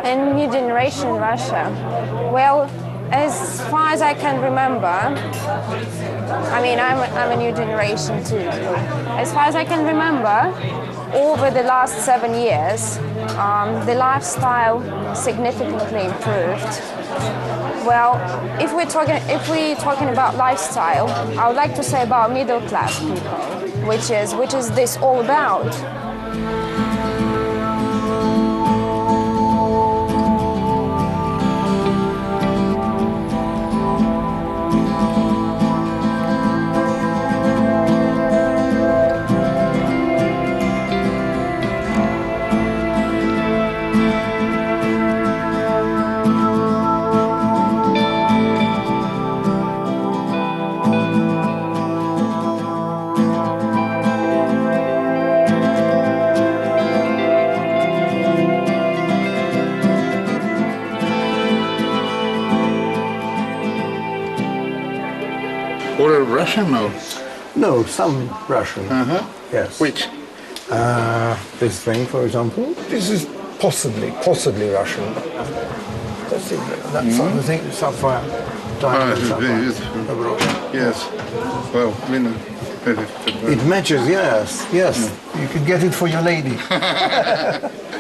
A new generation in Russia. Well, as far as I can remember, I mean, I'm a new generation too. As far as I can remember, over the last 7 years, the lifestyle significantly improved. Well, if we're talking about lifestyle, I would like to say about middle class people, which is this all about. Or Russian or? No, some Russian. Yes. Which? This thing, for example. This is possibly Russian. Let's see. That's the thing. Sapphire. Diamond. Sapphire. Yes. Well, it matches. Yes. You could get it for your lady.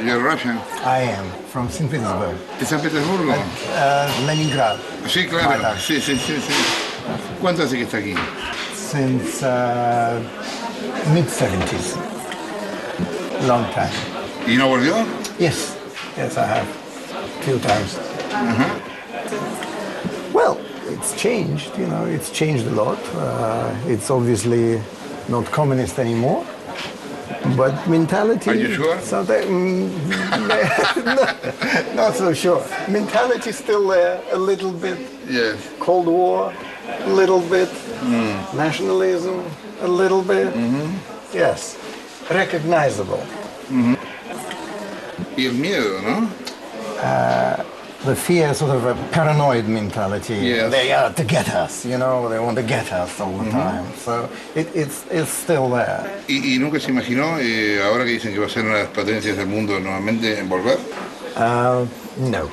You're Russian. I am from St. Petersburg. ¿De San Petersburgo? Leningrad. Sí, claro. Sí. ¿Cuánto hace que está aquí? Since mid-70s. Long time. ¿Y no volvió? Yes, I have. Few times. Well, it's changed, it's changed a lot. It's obviously not communist anymore. But mentality... Are you sure? Not so sure. Mentality still there, a little bit. Yes. Cold War, a little bit. Nationalism, a little bit. Yes. Recognizable. Y el miedo, ¿no? The fear, sort of a paranoid mentality. Yes. They are to get us, they want to get us all the time. So it's still there. ¿Y nunca se imaginó, ahora que dicen que va a ser una de las potencias del mundo nuevamente, en volver? No.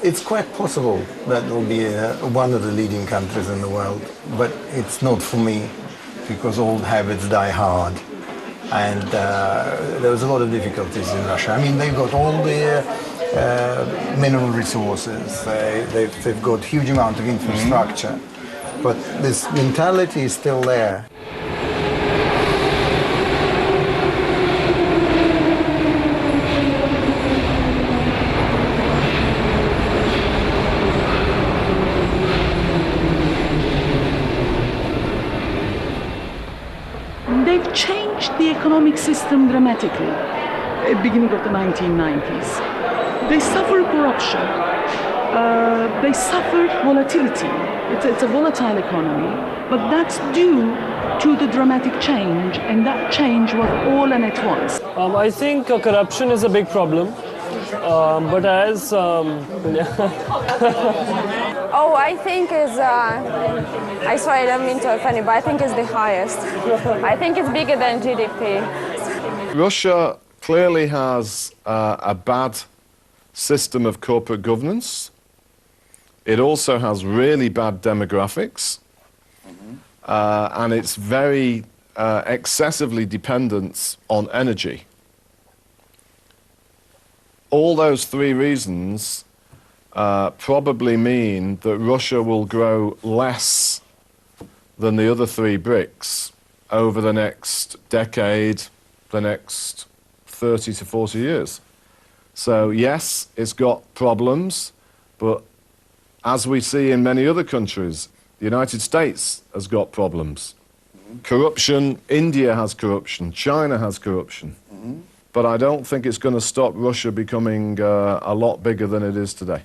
It's quite possible that will be one of the leading countries in the world, but it's not for me, because old habits die hard. And there's a lot of difficulties in Russia. I mean, they've got all the mineral resources, they've got huge amount of infrastructure, but this mentality is still there. They've changed the economic system dramatically at the beginning of the 1990s. They suffered corruption. They suffered volatility. It's a volatile economy, but that's due to the dramatic change, and that change was all and at once. I think corruption is a big problem, but as Oh, I think is, I sorry, I don't mean to offend you, but I think it's the highest. I think it's bigger than GDP. Russia clearly has a bad system of corporate governance. It also has really bad demographics, and it's very excessively dependent on energy. All those three reasons probably mean that Russia will grow less than the other three BRICs over the next decade, the next 30 to 40 years. So yes, it's got problems, but as we see in many other countries, the United States has got problems. Corruption, India has corruption, China has corruption. But I don't think it's going to stop Russia becoming a lot bigger than it is today.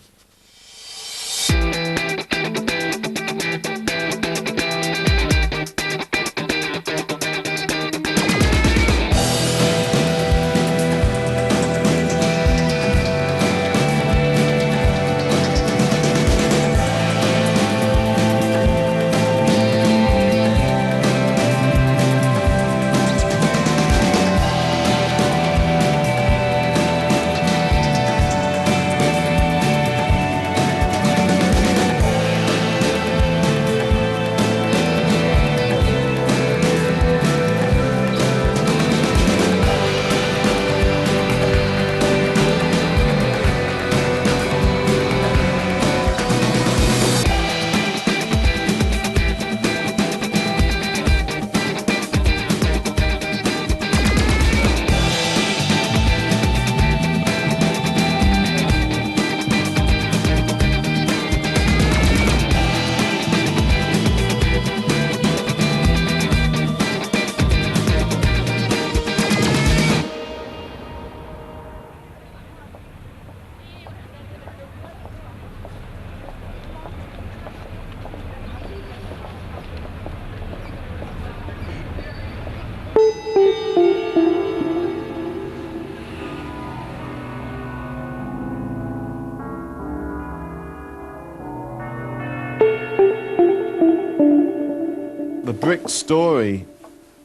BRIC story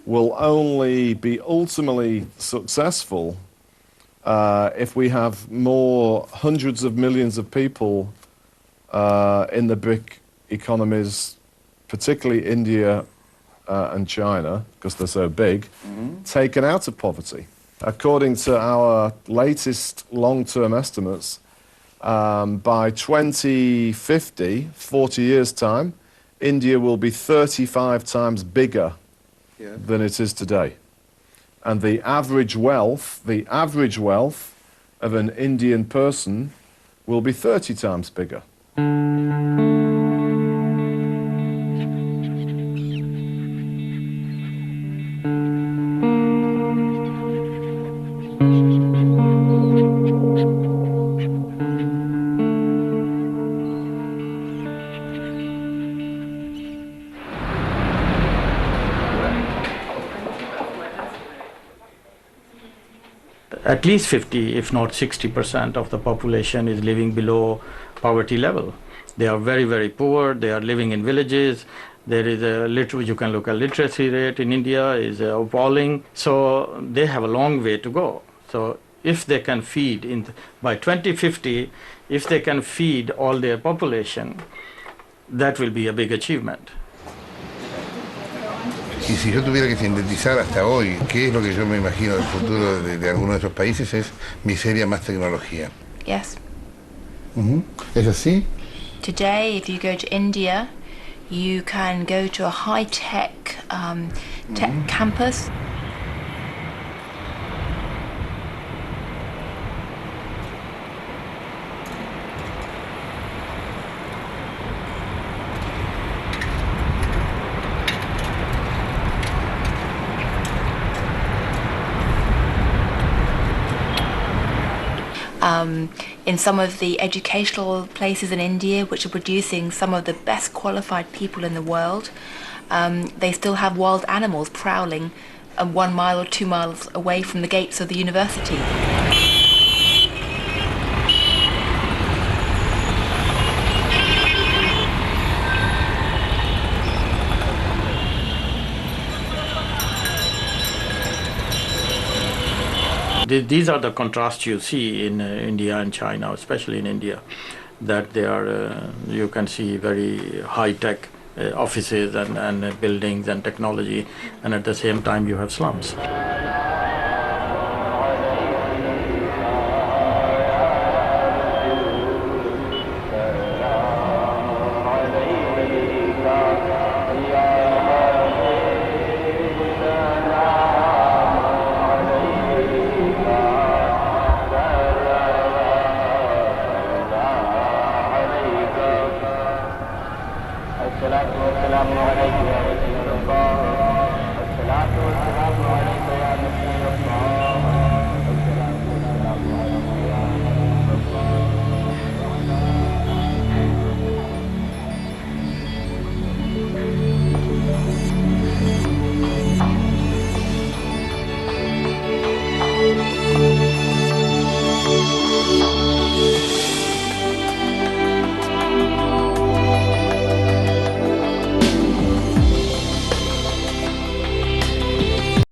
will only be ultimately successful if we have more hundreds of millions of people in the BRIC economies, particularly India and China, because they're so big, taken out of poverty. According to our latest long-term estimates, by 2050, 40 years' time, India will be 35 times bigger than it is today. And the average wealth of an Indian person will be 30 times bigger. At least 50, if not 60% of the population is living below poverty level. They are very, very poor. They are living in villages. There is you can look at literacy rate in India is appalling. So they have a long way to go. So if they can feed, by 2050, if they can feed all their population, that will be a big achievement. Y si yo tuviera que sintetizar hasta hoy, ¿qué es lo que yo me imagino del futuro de algunos de esos países? Es miseria más tecnología. Yes. ¿Es así? Today, if you go to India, you can go to a high-tech tech campus. In some of the educational places in India which are producing some of the best qualified people in the world, they still have wild animals prowling 1 mile or 2 miles away from the gates of the university. These are the contrasts you see in India and China, especially in India, that they are, you can see very high-tech offices and buildings and technology, and at the same time you have slums.